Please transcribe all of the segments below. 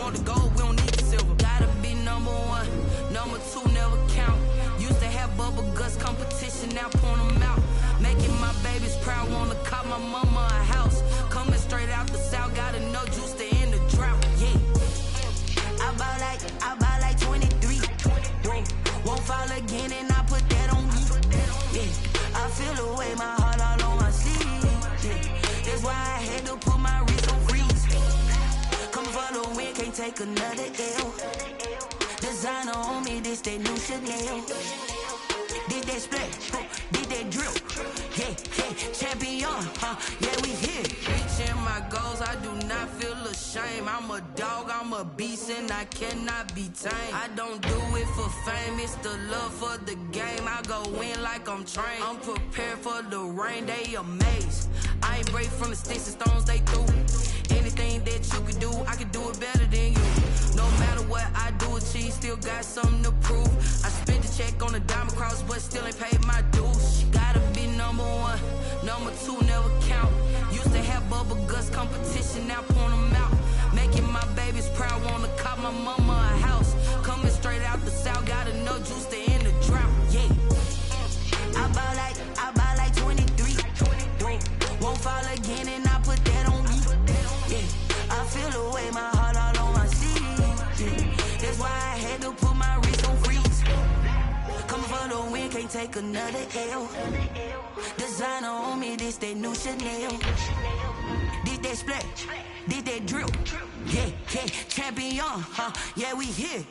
want the gold, we don't need the silver. Gotta be number one, number two never count. Used to have bubble guts competition, now point them out. Making my babies proud, wanna cop my mama a house. Coming straight out the south, got enough juice to end the drought. Yeah, I buy like 23. Won't fall again, and I put that on me. Yeah, I feel the way, my heart all on my sleeve. Yeah, that's why I had to put my wrist on freeze. Coming for the win, can't take another L. Designer on me, this that new Chanel. Did that split, did that drill. Yeah, champion, yeah, we here. Reaching my goals, I do not feel ashamed. I'm a dog, I'm a beast, and I cannot be tamed. I don't do it for fame, it's the love for the game. I go in like I'm trained. I'm prepared for the rain, they amazed. I ain't break from the sticks and stones they threw. Anything that you could do, I could do it better than you. No matter what I do, achieve, still got something to prove. I spent the check on the diamond cross, but still ain't paid my dues. Gotta be number one, number two never count. Used to have bubble guts competition, now point them out. Making my babies proud, wanna cop my mama a house. Coming straight out the south, got enough juice to end the drought. Yeah, I buy like 23. Won't fall again, and I put that on me. Yeah, I feel the way, my heart all on my sleeve. Yeah, that's why I had to put my wrist on freeze. Coming for the win, can't take another L. Designer on me, this that new Chanel. Did that split, did that drill. Yeah, champion, yeah, we here.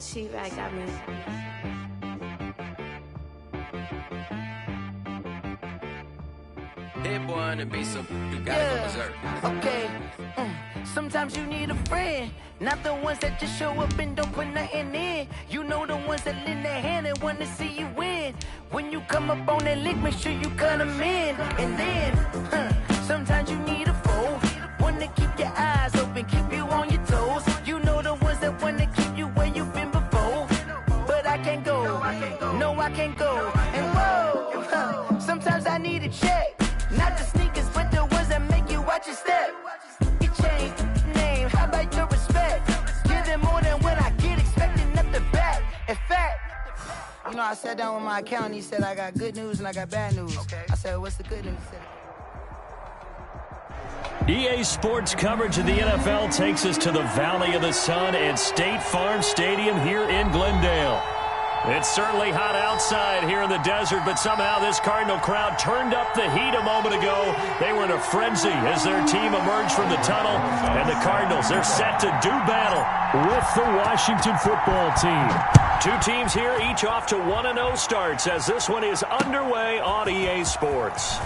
She back got me. Hit boy on the beat, so you gotta go berserk. Okay. Sometimes you need a friend, not the ones that just show up and don't put nothing in. You know the ones that lend their hand and want to see you win. When you come up on that lick, make sure you cut them in. And then, sometimes you need a foe, one to keep your eyes open, keep you on your toes. You know the ones that want to keep you where you've been before. But I can't go, no I can't go. And whoa, sometimes I need a check. Not the sneakers, but the ones that make you watch your step. You change name, how about your respect? Give them more than what I get, expecting up the back. In fact, you know, I sat down with my accountant, he said I got good news and I got bad news. Okay. I said, what's the good news? He said, EA Sports coverage of the NFL takes us to the Valley of the Sun at State Farm Stadium here in Glendale. It's certainly hot outside here in the desert, but somehow this Cardinal crowd turned up the heat a moment ago. They were in a frenzy as their team emerged from the tunnel, and the Cardinals, they're set to do battle with the Washington football team. Two teams here, each off to 1-0 starts as this one is underway on EA Sports.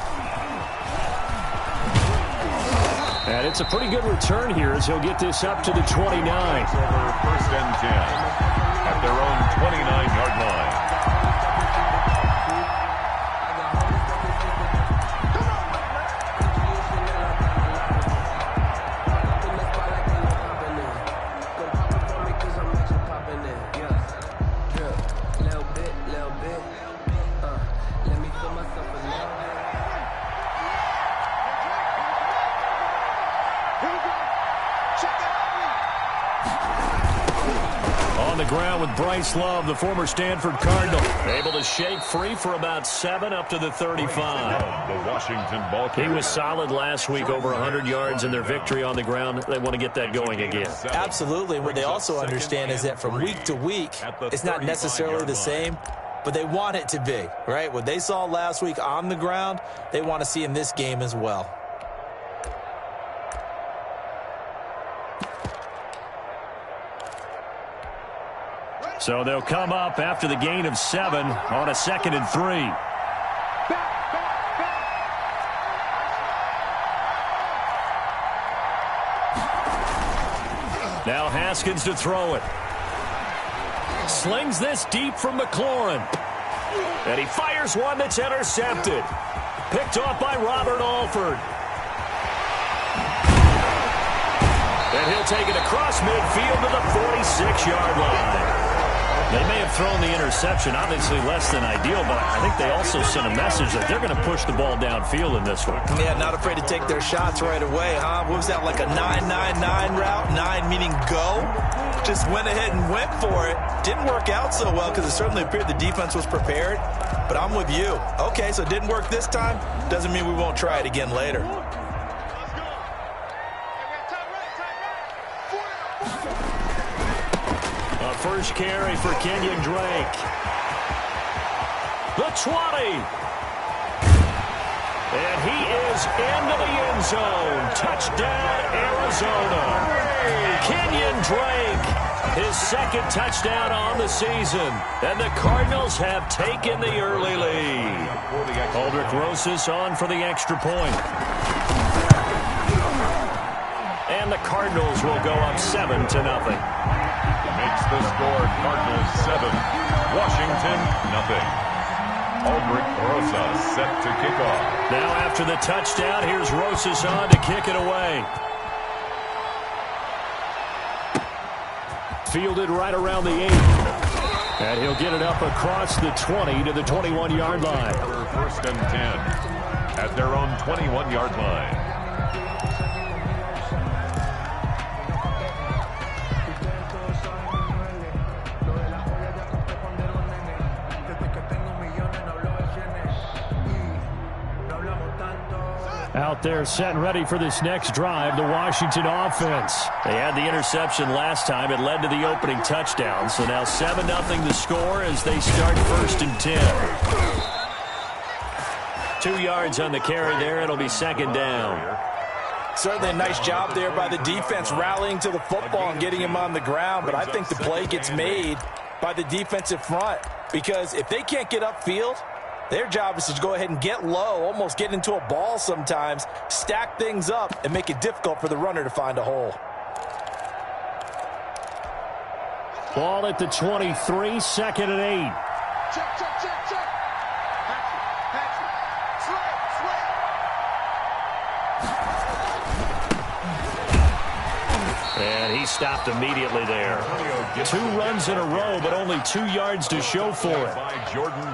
And it's a pretty good return here as he'll get this up to the 29. First and 10 at their own 29-yard line. Ground with Bryce Love, the former Stanford Cardinal, able to shake free for about 7 up to the 35. The Washington ball he was solid last week, over 100 yards in their victory on the ground. They want to get that going again. Absolutely. What they also understand is that from week to week, it's not necessarily the same, but they want it to be, right? What they saw last week on the ground, they want to see in this game as well. So they'll come up after the gain of 7 on a 2nd and 3. Now Haskins to throw it. Slings this deep from McLaurin. And he fires one that's intercepted. Picked off by Robert Alford. And he'll take it across midfield to the 46-yard line. They may have thrown the interception, obviously less than ideal, but I think they also sent a message that they're going to push the ball downfield in this one. Yeah, not afraid to take their shots right away, huh? What was that, like a 9-9-9 route? 9 meaning go? Just went ahead and went for it. Didn't work out so well because it certainly appeared the defense was prepared, but I'm with you. Okay, so it didn't work this time. Doesn't mean we won't try it again later. First carry for Kenyon Drake. The 20. And he is into the end zone. Touchdown, Arizona. Kenyon Drake, his second touchdown on the season. And the Cardinals have taken the early lead. Aldrich Rosas on for the extra point. And the Cardinals will go up 7-0. Makes the score Cardinals 7, Washington 0. Aldrich Rosas set to kick off. Now after the touchdown, here's Rosas on to kick it away. Fielded right around the 8. And he'll get it up across the 20 to the 21-yard line. First and 10 at their own 21-yard line. Out there set and ready for this next drive, the Washington offense. They had the interception last time. It led to the opening touchdown. So now 7-0 the score as they start first and 10. 2 yards on the carry there. It'll be second down. Certainly a nice job there by the defense rallying to the football and getting him on the ground. But I think the play gets made by the defensive front because if they can't get upfield, their job is to go ahead and get low, almost get into a ball sometimes, stack things up, and make it difficult for the runner to find a hole. Ball at the 23, second and 8. Check, check, check, check. Patrick, slip. And he stopped immediately there. 2 runs in a row, but only 2 yards to show for it.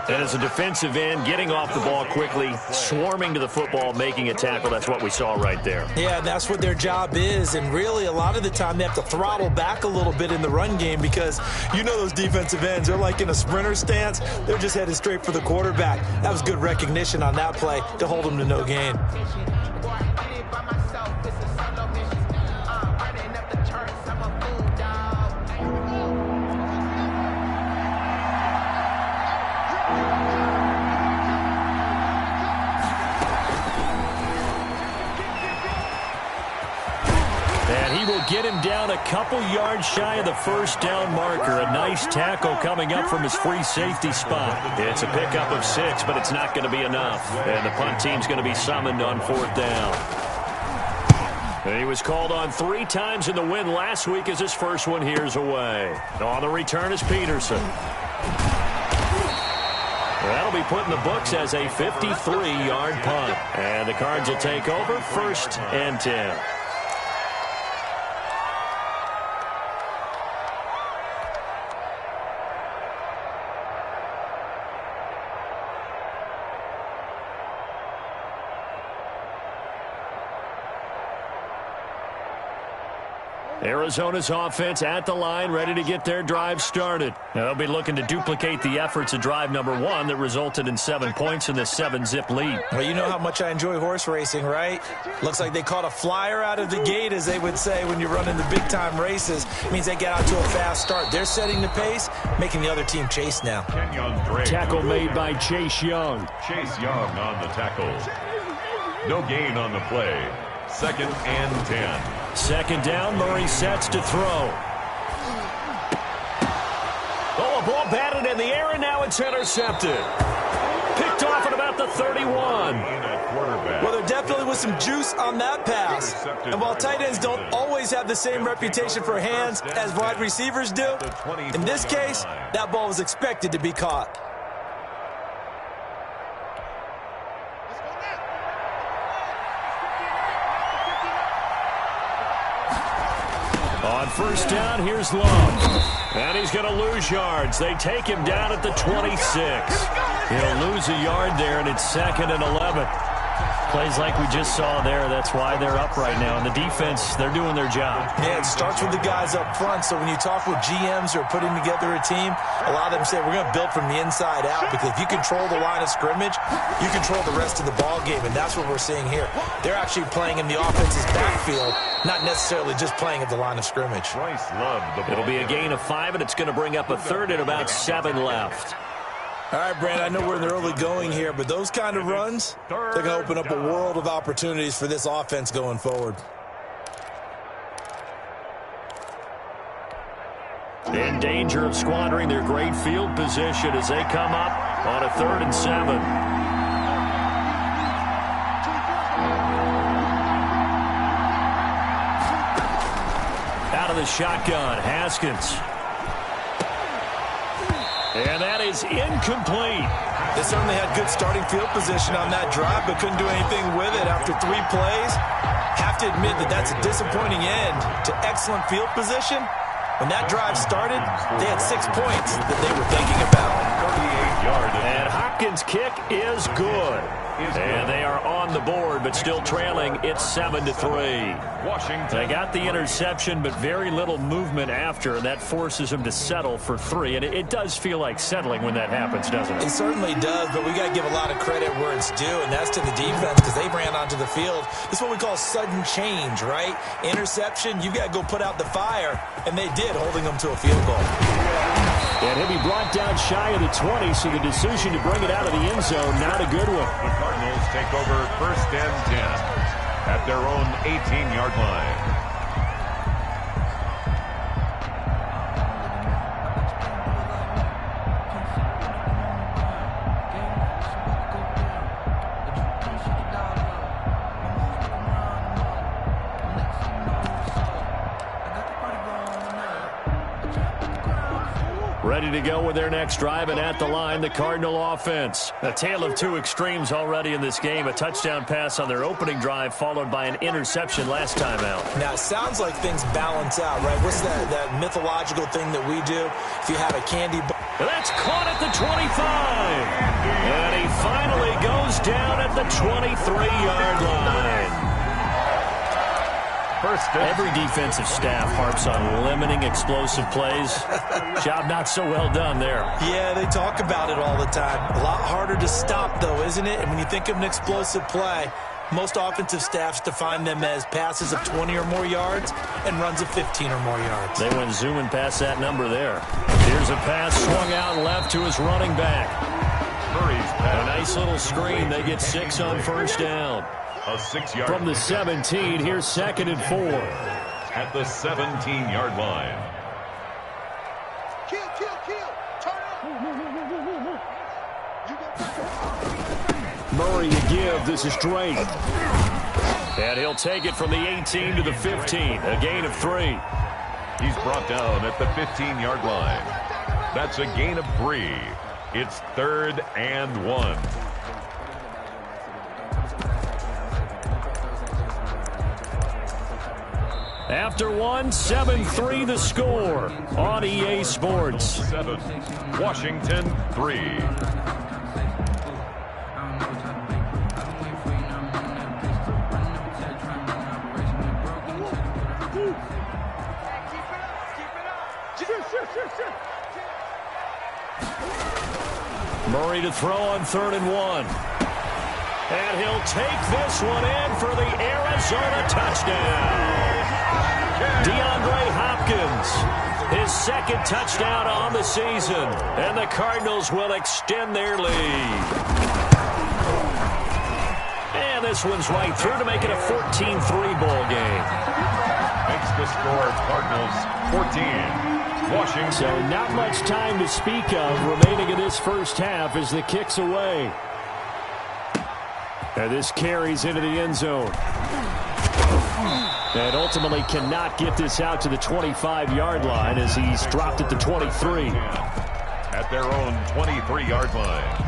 And as a defensive end, getting off the ball quickly, swarming to the football, making a tackle, that's what we saw right there. Yeah, that's what their job is, and really a lot of the time they have to throttle back a little bit in the run game because you know those defensive ends, they're like in a sprinter stance. They're just headed straight for the quarterback. That was good recognition on that play to hold them to no gain. Get him down a couple yards shy of the first down marker. A nice tackle coming up from his free safety spot. It's a pickup of 6, but it's not going to be enough. And the punt team's going to be summoned on 4th down. And he was called on 3 times in the win last week as his first one here's away. On the return is Peterson. That'll be put in the books as a 53-yard punt. And the Cards will take over 1st and 10. Arizona's offense at the line, ready to get their drive started. Now, they'll be looking to duplicate the efforts of drive number 1 that resulted in 7 points in the 7-zip lead. Well, you know how much I enjoy horse racing, right? Looks like they caught a flyer out of the gate, as they would say when you're running the big-time races. It means they get out to a fast start. They're setting the pace, making the other team chase now. Tackle made by Chase Young. Chase Young on the tackle. No gain on the play. 2nd and 10. 2nd down, Murray sets to throw. Oh, a ball batted in the air, and now it's intercepted. Picked off at about the 31. Well, there definitely was some juice on that pass. And while tight ends don't always have the same reputation for hands as wide receivers do, in this case, that ball was expected to be caught. On first down, here's Love. And he's going to lose yards. They take him down at the 26. He'll lose a yard there, and it's 2nd and 11. Plays like we just saw there. That's why they're up right now. And the defense, they're doing their job. Yeah, it starts with the guys up front. So when you talk with GMs who are putting together a team, a lot of them say we're going to build from the inside out, because if you control the line of scrimmage, you control the rest of the ball game, and that's what we're seeing here. They're actually playing in the offense's backfield, not necessarily just playing at the line of scrimmage. It'll be a gain of 5, and it's going to bring up a 3rd and about 7 left. All right, Brand, I know we're in the early going here, but those kind of runs, they're going to open up a world of opportunities for this offense going forward. In danger of squandering their great field position as they come up on a 3rd and 7. Out of the shotgun, Haskins. And that is incomplete. They certainly had good starting field position on that drive, but couldn't do anything with it after 3 plays. Have to admit that that's a disappointing end to excellent field position. When that drive started, they had 6 points that they were thinking about. And Hopkins' kick is good. And they are on the board, but still trailing. It's 7-3. They got the interception, but very little movement after, and that forces them to settle for 3. And it does feel like settling when that happens, doesn't it? It certainly does, but we got to give a lot of credit where it's due, and that's to the defense, because they ran onto the field. This is what we call sudden change, right? Interception, you got to go put out the fire, and they did, holding them to a field goal. And he'll be brought down shy of the 20, so the decision to bring it out of the end zone, not a good one. The Cardinals take over 1st and 10 at their own 18-yard line. Ready to go with their next drive, and at the line, the Cardinal offense. A tale of 2 extremes already in this game. A touchdown pass on their opening drive, followed by an interception last time out. Now, it sounds like things balance out, right? What's that mythological thing that we do? If you have a candy bar. That's caught at the 25. And he finally goes down at the 23-yard line. Every defensive staff harps on limiting explosive plays. Job not so well done there. Yeah, they talk about it all the time. A lot harder to stop, though, isn't it? And when you think of an explosive play, most offensive staffs define them as passes of 20 or more yards and runs of 15 or more yards. They went zooming past that number there. Here's a pass swung out left to his running back. A nice little screen. They get 6 on first down. A 6-yard from the 17. Here's 2nd and 4. At the 17-yard line. Kill. Turn up. Murray to give. This is Drake. And he'll take it from the 18 to the 15. A gain of 3. He's brought down at the 15-yard line. That's a gain of 3. It's 3rd and 1. After 1, 7-3 the score on EA Sports. 7, Washington 3. Murray to throw on 3rd and 1. And he'll take this one in for the Arizona touchdown. DeAndre Hopkins, his 2nd touchdown on the season, and the Cardinals will extend their lead. And this one's right through to make it a 14-3 ball game. Makes the score Cardinals 14, Washington. So not much time to speak of remaining in this first half as the kick's away. And this carries into the end zone. And ultimately cannot get this out to the 25-yard line as he's dropped at the 23. At their own 23-yard line.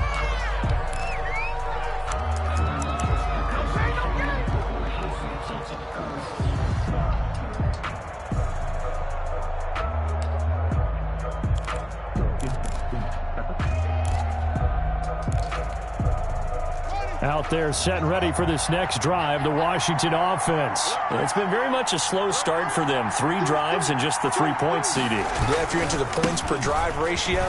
Out there set and ready for this next drive, the Washington offense. It's been very much a slow start for them. 3 drives and just the 3 points, CD. Yeah, if you're into the points per drive ratio,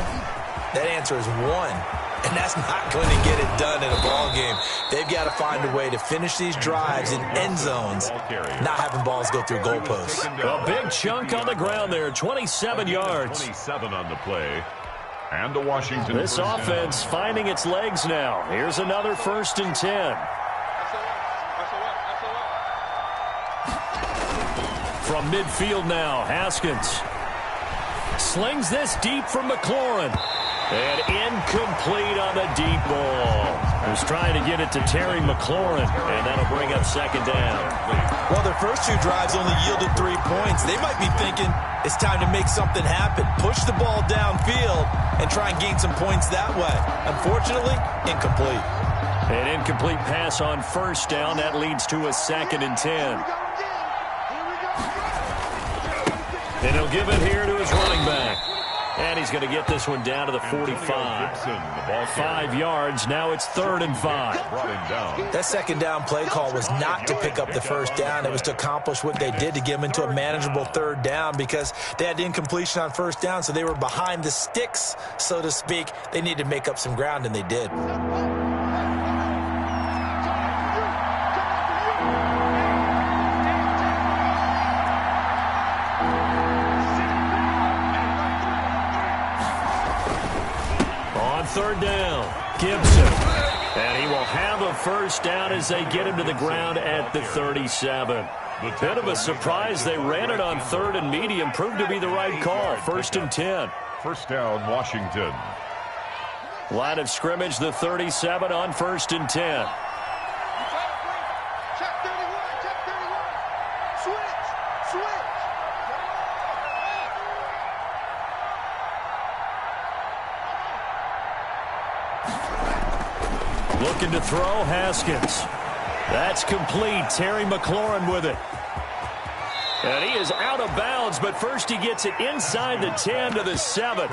that answer is 1. And that's not going to get it done in a ball game. They've got to find a way to finish these drives in end zones, not having balls go through goalposts. A big chunk on the ground there, 27 yards. 27 on the play. And the Washington. This offense finding its legs now. Here's another 1st and 10. From midfield now, Haskins slings this deep from McLaurin. And incomplete on the deep ball. He's trying to get it to Terry McLaurin, and that'll bring up 2nd down. Well, their first 2 drives only yielded 3 points. They might be thinking it's time to make something happen. Push the ball downfield and try and gain some points that way. Unfortunately, incomplete. An incomplete pass on 1st down. That leads to a 2nd and 10. And he'll give it here to his running back. And he's going to get this one down to the 45. 5 yards. Now it's 3rd and 5. That 2nd down play call was not to pick up the 1st down. It was to accomplish what they did to get them into a manageable 3rd down because they had incompletion on 1st down, so they were behind the sticks, so to speak. They needed to make up some ground, and they did. On 3rd down, Gibson. And he will have a 1st down as they get him to the ground at the 37. Bit of a surprise. They ran it on 3rd and medium. Proved to be the right call. 1st and 10. 1st down, Washington. Line of scrimmage, the 37 on 1st and 10. Check 31, check 31. Switch. Looking to throw, Haskins. That's complete. Terry McLaurin with it. And he is out of bounds, but first he gets it inside the 10 to the 7.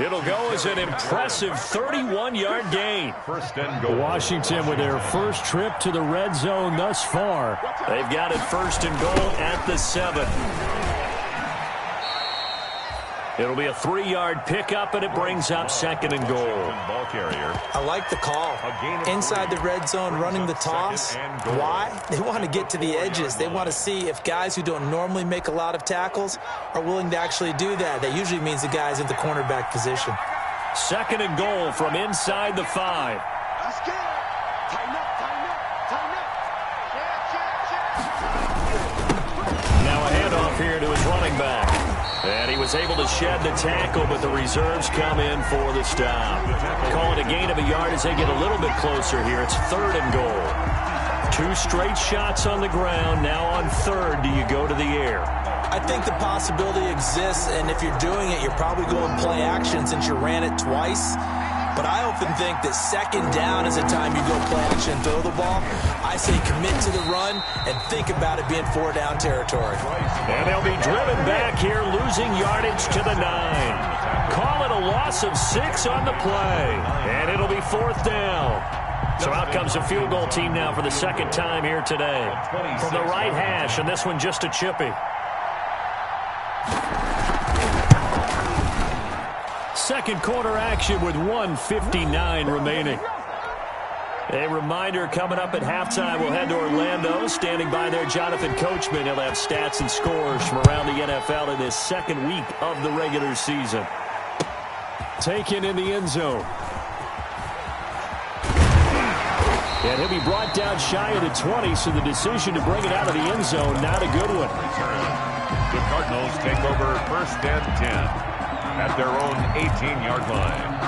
It'll go as an impressive 31-yard gain. 1st and goal. Washington with their first trip to the red zone thus far. They've got it 1st and goal at the 7. It'll be a 3-yard pickup, and it brings up 2nd and goal. Ball carrier. I like the call. Inside the red zone, running the toss. Why? They want to get to the edges. They want to see if guys who don't normally make a lot of tackles are willing to actually do that. That usually means the guy's in the cornerback position. 2nd and goal from inside the 5. Let's get it. Tighten up. Now a handoff here to his running back. And he was able to shed the tackle, but the reserves come in for the stop. Call it a gain of a yard as they get a little bit closer here. It's 3rd and goal. 2 straight shots on the ground. Now on 3rd, do you go to the air? I think the possibility exists, and if you're doing it, you're probably going play action since you ran it twice. But I often think that 2nd down is the time you go play action and throw the ball. I say commit to the run and think about it being 4-down territory. And they'll be driven back here, losing yardage to the 9. Call it a loss of 6 on the play. And it'll be 4th down. So out comes a field goal team now for the 2nd time here today. From the right hash, and this one just a chippy. 2nd quarter action with 1:59 remaining. A reminder coming up at halftime, we'll head to Orlando. Standing by there, Jonathan Coachman. He'll have stats and scores from around the NFL in this 2nd week of the regular season. Taken in the end zone. And he'll be brought down shy of the 20, so the decision to bring it out of the end zone, not a good one. The Cardinals take over 1st and 10. at their own 18-yard line.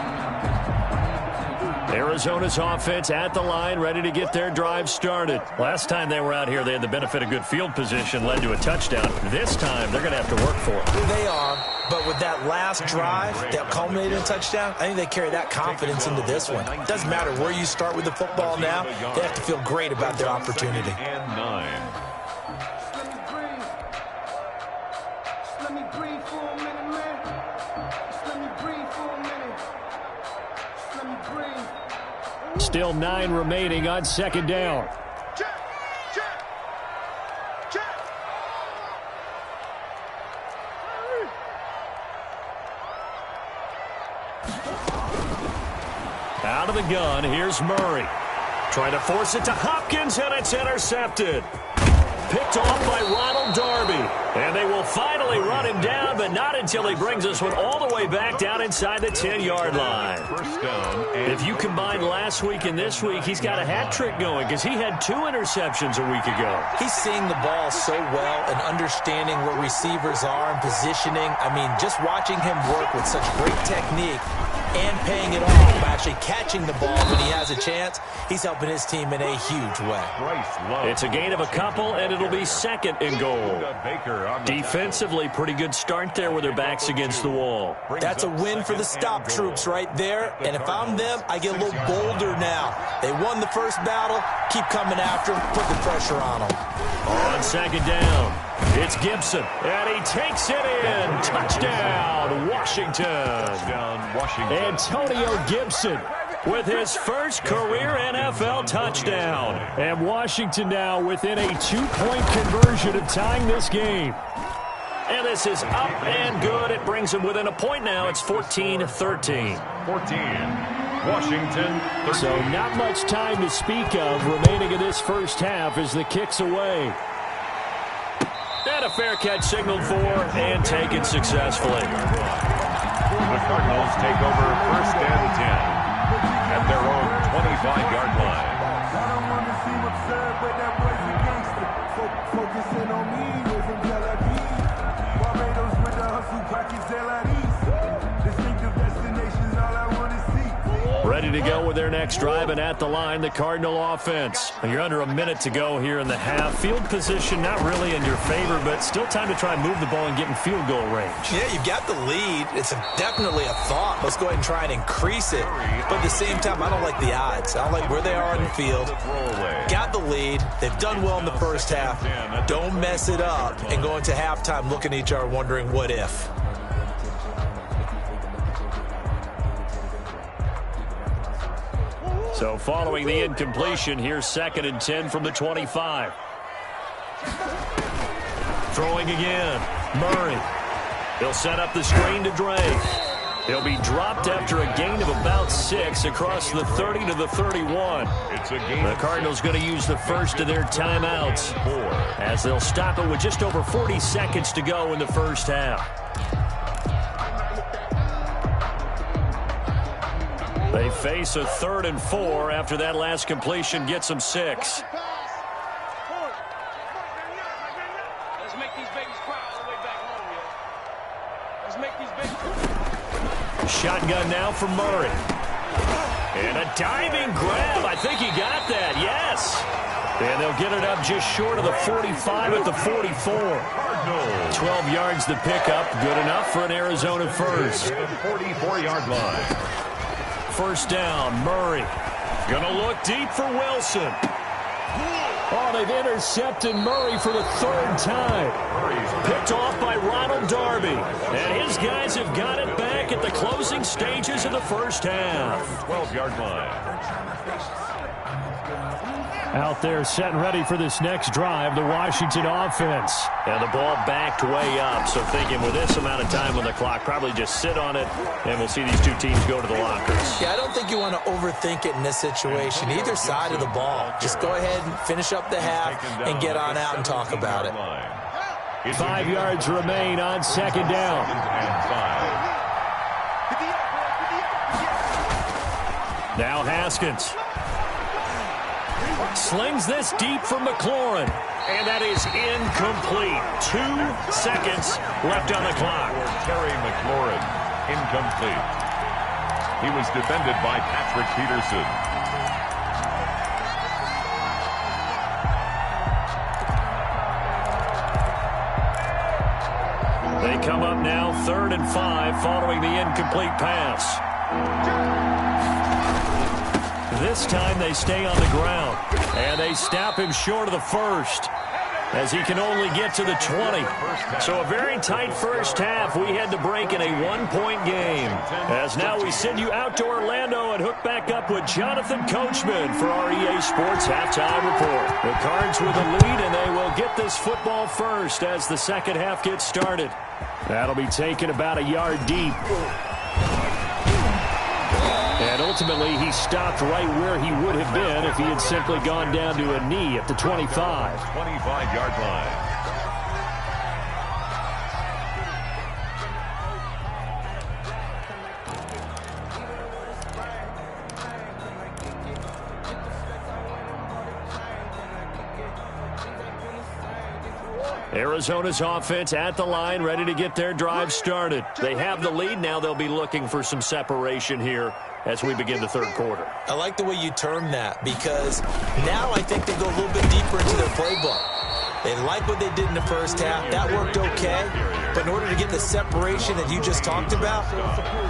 Arizona's offense at the line, ready to get their drive started. Last time they were out here, they had the benefit of good field position, led to a touchdown. This time, they're going to have to work for it. They are, but with that last drive that culminated in a touchdown, I think they carry that confidence into this one. It doesn't matter where you start with the football now. They have to feel great about their opportunity. And 9. Still 9 remaining on second down. Out of the gun, here's Murray. Trying to force it to Hopkins, and it's intercepted. Picked off by Ronald Darby. And they will finally run him down, but not until he brings this one all the way back down inside the 10-yard line. First down. If you combine last week and this week, he's got a hat trick going because he had 2 interceptions a week ago. He's seeing the ball so well and understanding where receivers are and positioning. I mean, just watching him work with such great technique and paying it off by actually catching the ball when he has a chance, he's helping his team in a huge way. It's a gain of a couple, and it'll be second and goal. Defensively, pretty good start there with their backs against the wall. That's a win for the stop troops right there, and if I'm them, I get a little bolder now. They won the first battle, keep coming after them, put the pressure on them. On second down, it's Gibson, and he takes it in. Touchdown, Washington. Antonio Gibson with his first career NFL touchdown. And Washington now within a 2-point conversion of tying this game. And this is up and good. It brings them within a point now. It's 14-13. 14. Washington 13. So not much time to speak of remaining in this first half as the kick's away. And a fair catch signaled for and taken successfully. The Cardinals take over first and 10 at their own 25-yard line. I don't want to seem absurd, but that boy's a gangster. Focusing on me, raising Tel Aviv. Barbados with the hustle, pockets Tel Aviv. Distinctive destinations, all I want to see. Ready to go with their next drive, and at the line, the Cardinal offense. You're under a minute to go here in the half. Field position not really in your favor, but still time to try and move the ball and get in field goal range. Yeah, you've got the lead. It's definitely a thought. Let's go ahead and try and increase it. But at the same time, I don't like the odds. I don't like where they are in the field. Got the lead. They've done well in the first half. Don't mess it up and go into halftime looking at each other wondering what if. So following the incompletion, here's 2nd and 10 from the 25. Throwing again, Murray. He'll set up the screen to Drake. He'll be dropped after a gain of about 6 across the 30 to the 31. The Cardinals going to use the first of their timeouts as they'll stop it with just over 40 seconds to go in the first half. They face a 3rd and 4 after that last completion gets them 6. Let's make these babies cry all the way back home, yo. Let's make these babies cry. Shotgun now from Murray. And a diving grab. I think he got that, yes. And they'll get it up just short of the 45 at the 44. 12 yards to pick up. Good enough for an Arizona first. 44-yard line. First down, Murray. Gonna look deep for Wilson. Oh, they've intercepted Murray for the 3rd time. Picked off by Ronald Darby. And his guys have got it back at the closing stages of the first half. 12-yard line. Out there set and ready for this next drive, the Washington offense. And the ball backed way up, so thinking with this amount of time on the clock, probably just sit on it, and we'll see these two teams go to the lockers. Yeah, I don't think you want to overthink it in this situation, either side of the ball. Just go ahead and finish up the half and get on out and talk about it. 5 yards remain on 2nd down. Now Haskins. Slings this deep for McLaurin. And that is incomplete. 2 seconds left on the clock. Terry McLaurin incomplete. He was defended by Patrick Peterson. They come up now 3rd and 5 following the incomplete pass. This time they stay on the ground, and they stop him short of the first as he can only get to the 20. So a very tight first half. We had to break in a 1-point game. As now we send you out to Orlando and hook back up with Jonathan Coachman for our EA Sports Halftime Report. The Cards with the lead, and they will get this football first as the second half gets started. That'll be taken about a yard deep. And ultimately, he stopped right where he would have been if he had simply gone down to a knee at the 25. 25-yard line. Arizona's offense at the line, ready to get their drive started. They have the lead. Now they'll be looking for some separation here as we begin the third quarter. I like the way you term that, because now I think they go a little bit deeper into their playbook. They like what they did in the first half. That worked okay. But in order to get the separation that you just talked about,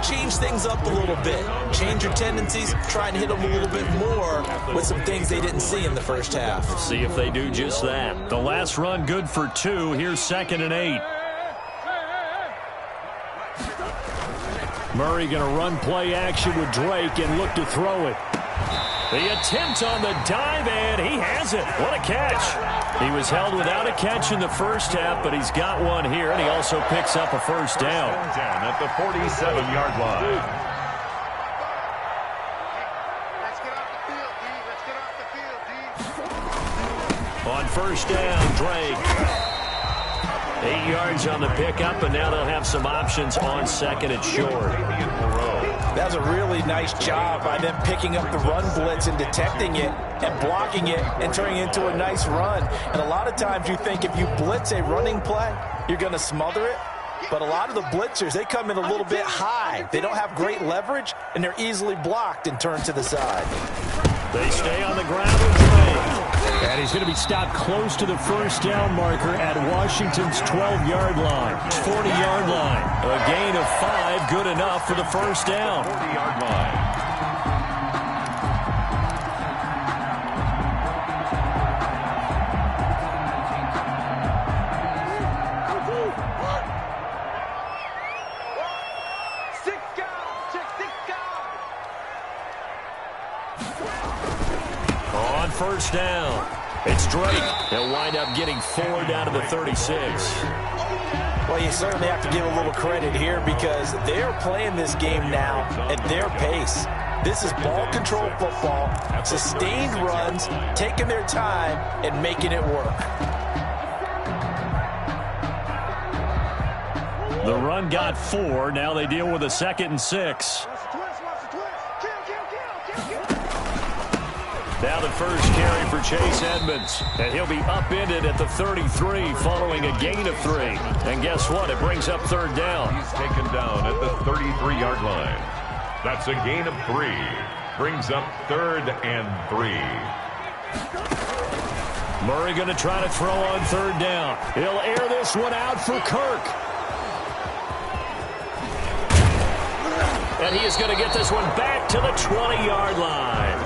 change things up a little bit. Change your tendencies. Try and hit them a little bit more with some things they didn't see in the first half. See if they do just that. The last run good for 2. Here's 2nd and 8. Murray going to run play action with Drake and look to throw it. The attempt on the dive, and he has it. What a catch. He was held without a catch in the first half, but he's got one here, and he also picks up a first down. Down at the 47-yard line. Let's get off the field, D. Let's get off the field, D. On first down, Drake. 8 yards on the pickup, and now they'll have some options on 2nd and short. That was a really nice job by them picking up the run blitz and detecting it and blocking it and turning it into a nice run. And a lot of times you think if you blitz a running play, you're going to smother it. But a lot of the blitzers, they come in a little bit high. They don't have great leverage, and they're easily blocked and turned to the side. They stay on the ground with Drake. And he's going to be stopped close to the first down marker at Washington's 12-yard line. 40-yard line. A gain of 5, good enough for the first down. 40-yard line. On first down, it's Drake. He'll wind up getting 4 down to the 36. Well, you certainly have to give a little credit here because they're playing this game now at their pace. This is ball control football, sustained runs, taking their time and making it work. The run got 4. Now they deal with a 2nd and 6. Now the first carry for Chase Edmonds. And he'll be upended at the 33 following a gain of 3. And guess what? It brings up 3rd down. He's taken down at the 33-yard line. That's a gain of 3. Brings up 3rd and 3. Murray going to try to throw on 3rd down. He'll air this one out for Kirk. And he is going to get this one back to the 20-yard line.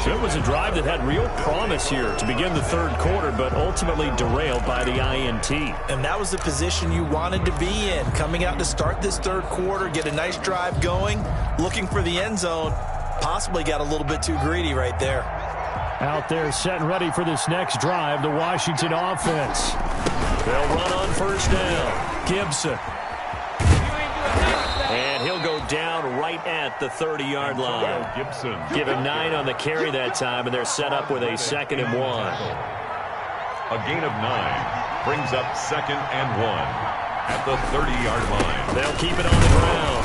It was a drive that had real promise here to begin the third quarter, but ultimately derailed by the INT. And that was the position you wanted to be in, coming out to start this third quarter, get a nice drive going, looking for the end zone. Possibly got a little bit too greedy right there. Out there set and ready for this next drive, the Washington offense. They'll run on first down. Gibson. And he'll go down right at the 30-yard line. Gibson. Give him 9 on the carry that time, and they're set up with a 2nd and 1. A gain of 9 brings up 2nd and 1 at the 30-yard line. They'll keep it on the ground.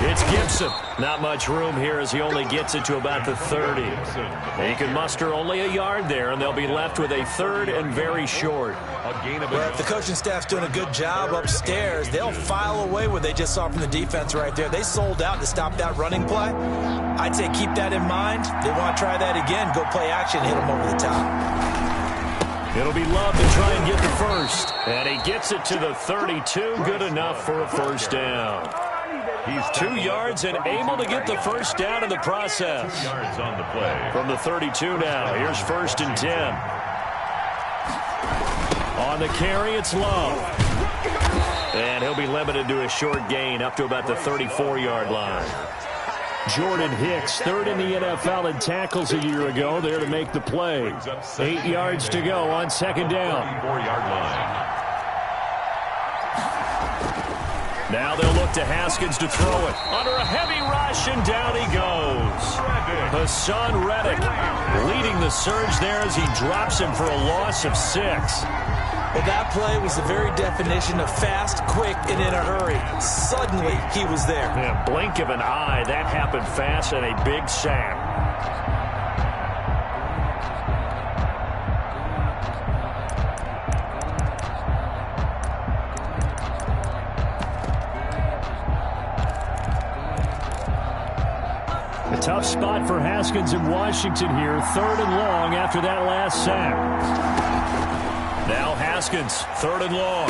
It's Gibson. Not much room here as he only gets it to about the 30. He can muster only a yard there, and they'll be left with a third and very short. Well, if the coaching staff's doing a good job upstairs, they'll file away what they just saw from the defense right there. They sold out to stop that running play. I'd say keep that in mind. They want to try that again. Go play action, hit them over the top. It'll be Love to try and get the first. And he gets it to the 32. Good enough for a first down. He's 2 yards and able to get the first down in the process. 2 yards on the play. From the 32 now, here's 1st and 10. On the carry, it's Love. And he'll be limited to a short gain up to about the 34-yard line. Jordan Hicks, 3rd in the NFL in tackles a year ago, there to make the play. 8 yards to go on 2nd down. 4-yard line. Now they'll look to Haskins to throw it. Under a heavy rush, and down he goes. Hassan Reddick leading the surge there as he drops him for a loss of 6. Well, that play was the very definition of fast, quick, and in a hurry. Suddenly, he was there. Yeah, blink of an eye. That happened fast and a big sack. A tough spot for Haskins in Washington here. 3rd and long after that last sack. Now Haskins, 3rd and long.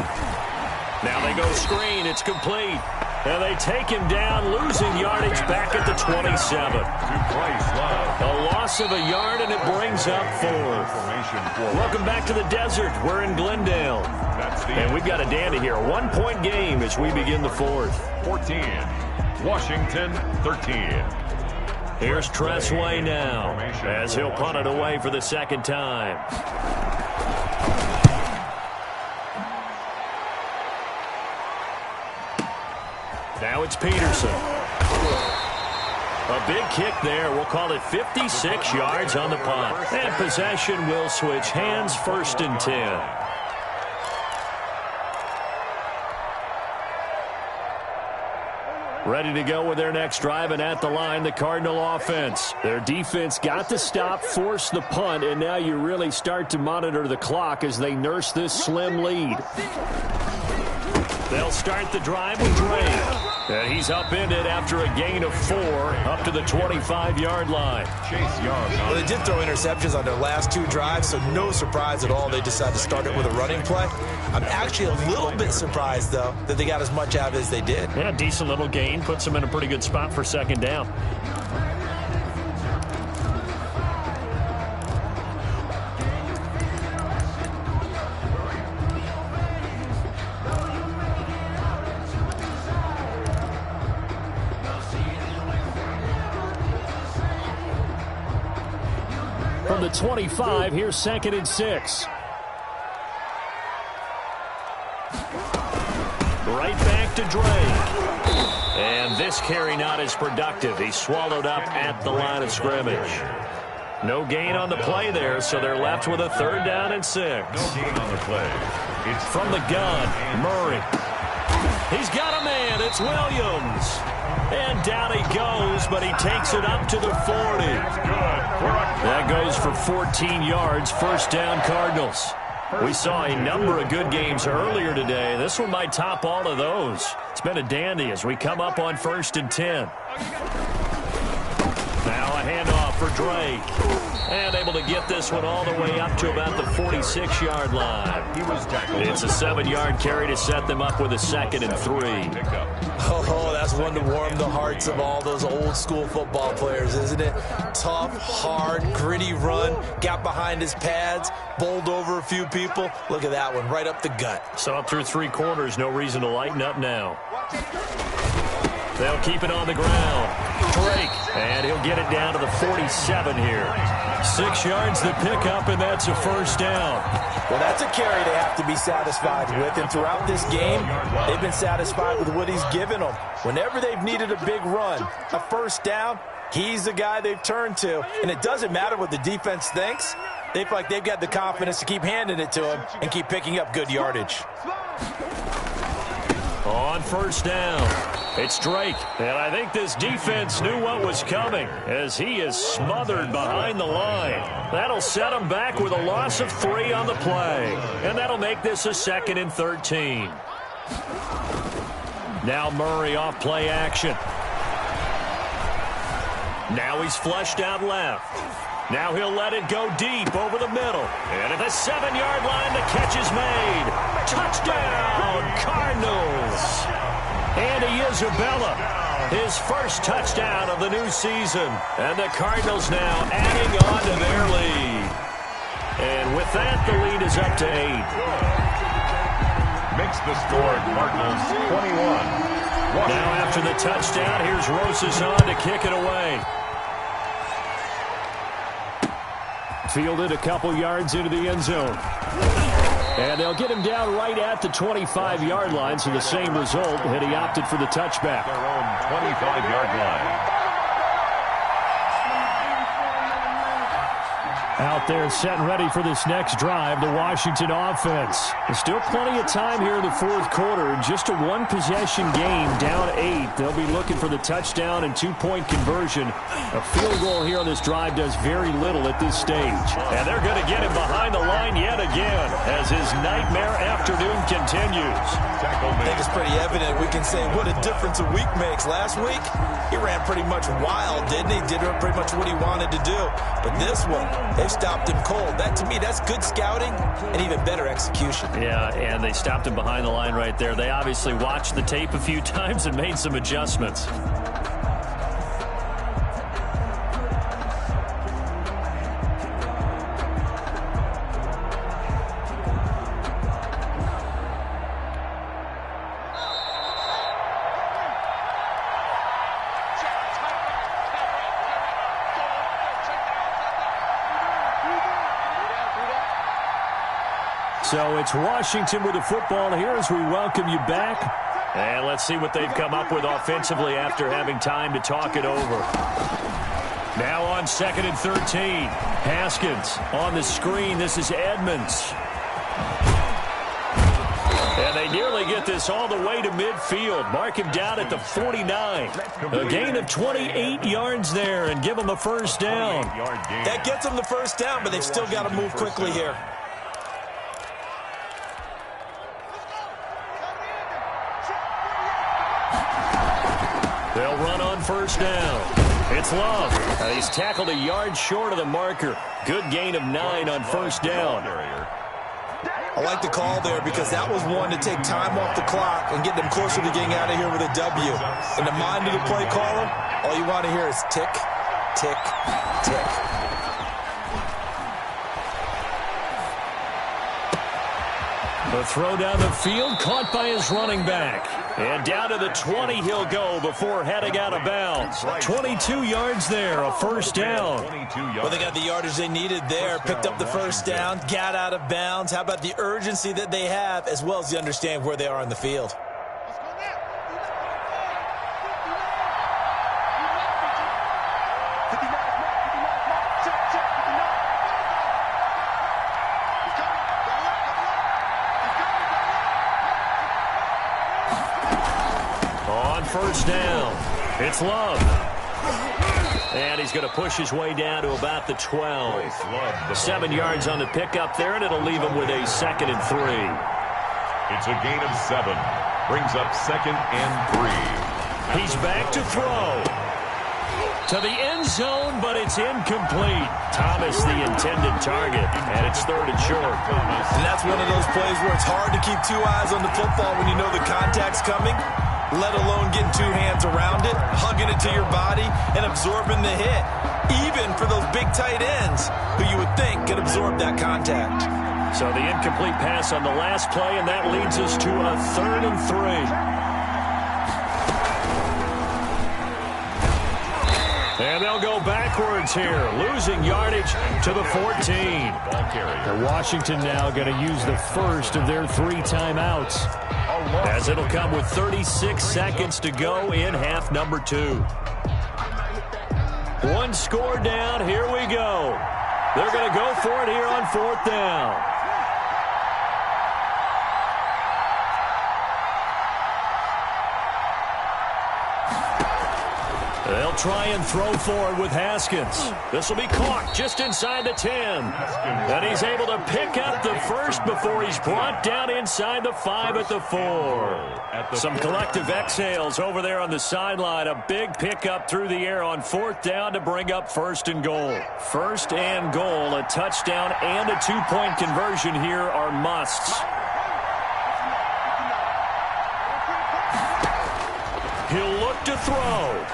Now they go screen. It's complete. And they take him down, losing yardage back at the 27. A loss of a yard, and it brings up 4th. Welcome back to the desert. We're in Glendale. And we've got a dandy here. 1-point game as we begin the 4th. 14. Washington, 13. Here's Tressway now as he'll punt it away for the 2nd time. Now it's Peterson. A big kick there. We'll call it 56 yards on the punt. And possession will switch hands. 1st and 10. Ready to go with their next drive, and at the line, the Cardinal offense. Their defense got to stop, force the punt, and now you really start to monitor the clock as they nurse this slim lead. They'll start the drive with Drake. And he's upended after a gain of 4 up to the 25-yard line. Well, they did throw interceptions on their last 2 drives, so no surprise at all they decided to start it with a running play. I'm actually a little bit surprised, though, that they got as much out of it as they did. Yeah, decent little gain. Puts them in a pretty good spot for 2nd down. From the 25, here's 2nd and 6. Right back to Drake. And this carry not as productive. He's swallowed up at the line of scrimmage. No gain on the play there, so they're left with a 3rd down and 6. No gain on the play. It's from the gun, Murray. He's got a man. It's Williams. And down he goes, but he takes it up to the 40. That goes for 14 yards. 1st down, Cardinals. We saw a number of good games earlier today. This one might top all of those. It's been a dandy as we come up on 1st and 10. Now a handoff for Drake. And able to get this one all the way up to about the 46-yard line. He was tackled. It's a 7-yard carry to set them up with a 2nd and 3. Oh, that's one to warm the hearts of all those old-school football players, isn't it? Tough, hard, gritty run. Got behind his pads, bowled over a few people. Look at that one, right up the gut. So up through 3 quarters, no reason to lighten up now. They'll keep it on the ground. Drake, and he'll get it down to the 47 here. 6 yards to pick up, and that's a 1st down. Well, that's a carry they have to be satisfied with, and throughout this game, they've been satisfied with what he's given them. Whenever they've needed a big run, a 1st down, he's the guy they've turned to, and it doesn't matter what the defense thinks. They feel like they've got the confidence to keep handing it to him and keep picking up good yardage. On first down, it's Drake. And I think this defense knew what was coming as he is smothered behind the line. That'll set him back with a loss of 3 on the play. And that'll make this a 2nd and 13. Now Murray off play action. Now he's flushed out left. Now he'll let it go deep over the middle. And at the 7-yard line, the catch is made. Touchdown, Cardinals. Andy Isabella, his first touchdown of the new season. And the Cardinals now adding on to their lead. And with that, the lead is up to 8. Makes the score Cardinals 21. Now after the touchdown, here's Rosas on to kick it away. Fielded a couple yards into the end zone. And they'll get him down right at the 25-yard line, so the same result had he opted for the touchback. Their own 25-yard line. Out there set and ready for this next drive, the Washington offense. There's still plenty of time here in the fourth quarter. Just a one-possession game, down 8. They'll be looking for the touchdown and 2-point conversion. A field goal here on this drive does very little at this stage. And they're going to get him behind the line yet again as his nightmare afternoon continues. I think it's pretty evident. We can say what a difference a week makes. Last week, he ran pretty much wild, didn't he? Did pretty much what he wanted to do. But this one, they've stopped him cold. That, to me, that's good scouting and even better execution. Yeah, and they stopped him behind the line right there. They obviously watched the tape a few times and made some adjustments. So it's Washington with the football here as we welcome you back. And let's see what they've come up with offensively after having time to talk it over. Now on 2nd and 13. Haskins on the screen. This is Edmonds. And they nearly get this all the way to midfield. Mark him down at the 49. A gain of 28 yards there and give them a first down. That gets them the first down, but they've still got to move quickly here. They'll run on first down. It's Love. He's tackled a yard short of the marker. Good gain of 9 on first down. I like the call there because that was one to take time off the clock and get them closer to getting out of here with a W. In the mind of the play caller, all you want to hear is tick, tick, tick. The throw down the field, caught by his running back. And down to the 20 he'll go before heading out of bounds. 22 yards there, a first down. Well, they got the yardage they needed there, picked up the first down, got out of bounds. How about the urgency that they have, as well as they understand where they are on the field? First down. It's Love. And he's going to push his way down to about the 12. 7 yards on the pickup there, and it'll leave him with a 2nd and 3. It's a gain of 7. Brings up 2nd and 3. He's back to throw. To the end zone, but it's incomplete. Thomas, the intended target, and it's 3rd and short. And that's one of those plays where it's hard to keep 2 eyes on the football when you know the contact's coming, let alone getting 2 hands around it, hugging it to your body, and absorbing the hit, even for those big tight ends who you would think could absorb that contact. So the incomplete pass on the last play, and that leads us to a 3rd and 3. And they'll go backwards here, losing yardage to the 14. And Washington now going to use the first of their 3 timeouts, as it'll come with 36 seconds to go in half number 2. 1 score down. Here we go. They're going to go for it here on 4th down. They'll try and throw forward with Haskins. This will be caught just inside the 10. And he's able to pick up the first before he's brought down inside the 5 at the 4. Some collective exhales over there on the sideline. A big pickup through the air on 4th down to bring up 1st and goal. 1st and goal, a touchdown and a 2-point conversion here are musts. He'll look to throw.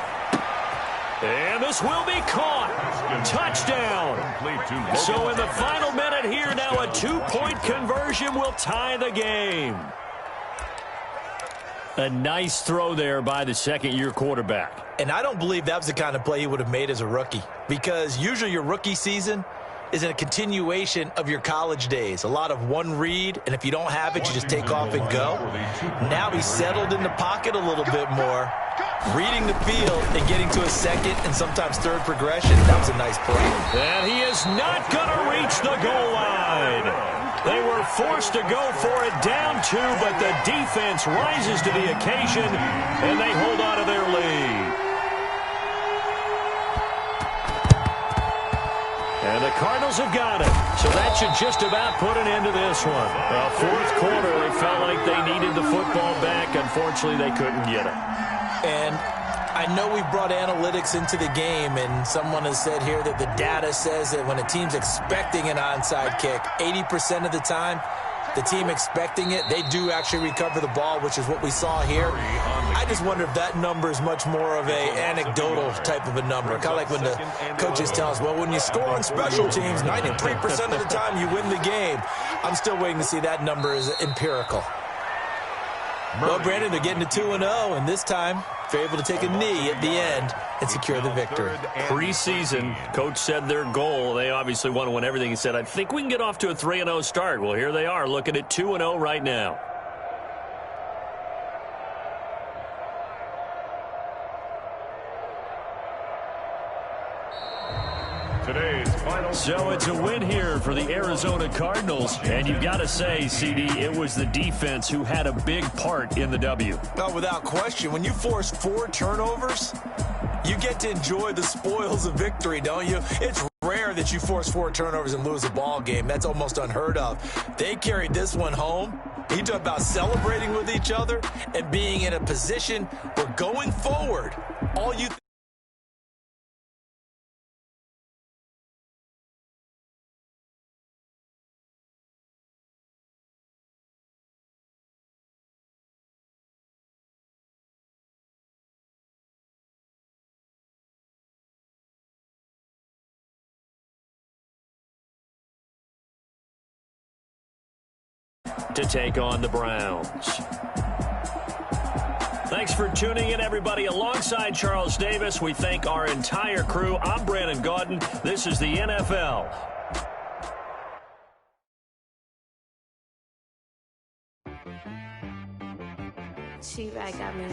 And this will be caught. Touchdown. So in the final minute here, now a 2-point conversion will tie the game. A nice throw there by the second-year quarterback. And I don't believe that was the kind of play he would have made as a rookie, because usually your rookie season is a continuation of your college days. A lot of one read, and if you don't have it, you just take off and go. Now he's settled in the pocket a little bit more, reading the field and getting to a second and sometimes third progression. That was a nice play. And he is not going to reach the goal line. They were forced to go for it down 2, but the defense rises to the occasion, and they hold on to their lead. And the Cardinals have got it. So that should just about put an end to this one. The 4th quarter, it felt like they needed the football back. Unfortunately, they couldn't get it. And I know we brought analytics into the game, and someone has said here that the data says that when a team's expecting an onside kick, 80% of the time, the team expecting it, they do actually recover the ball, which is what we saw here. I just wonder if that number is much more of a anecdotal type of a number. Kind of like when the coaches tell us, well, when you score on special teams, 93% of the time you win the game. I'm still waiting to see that number is empirical. Well, Brandon, they're getting to 2-0, and this time they're able to take a knee at the end and secure the victory. Preseason, coach said their goal, they obviously want to win everything. He said, I think we can get off to a 3-0 start. Well, here they are looking at 2-0 right now. So it's a win here for the Arizona Cardinals. And you've got to say, CD, it was the defense who had a big part in the W. No, without question. When you force 4 turnovers, you get to enjoy the spoils of victory, don't you? It's rare that you force 4 turnovers and lose a ball game. That's almost unheard of. They carried this one home. You talk about celebrating with each other and being in a position where going forward, all you to take on the Browns. Thanks for tuning in, everybody. Alongside Charles Davis, we thank our entire crew. I'm Brandon Gaudin. This is the NFL. T-Rag got me.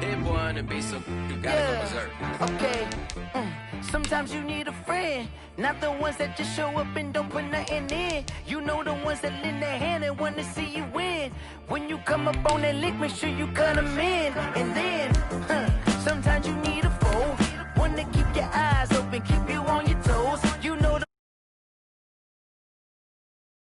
That boy on the beat, so you gotta go berserk. Okay. Sometimes you need a friend, not the ones that just show up and don't put nothing in. You know the ones that lend their hand and want to see you win. When you come up on that lick, make sure you cut them in. And then, sometimes you need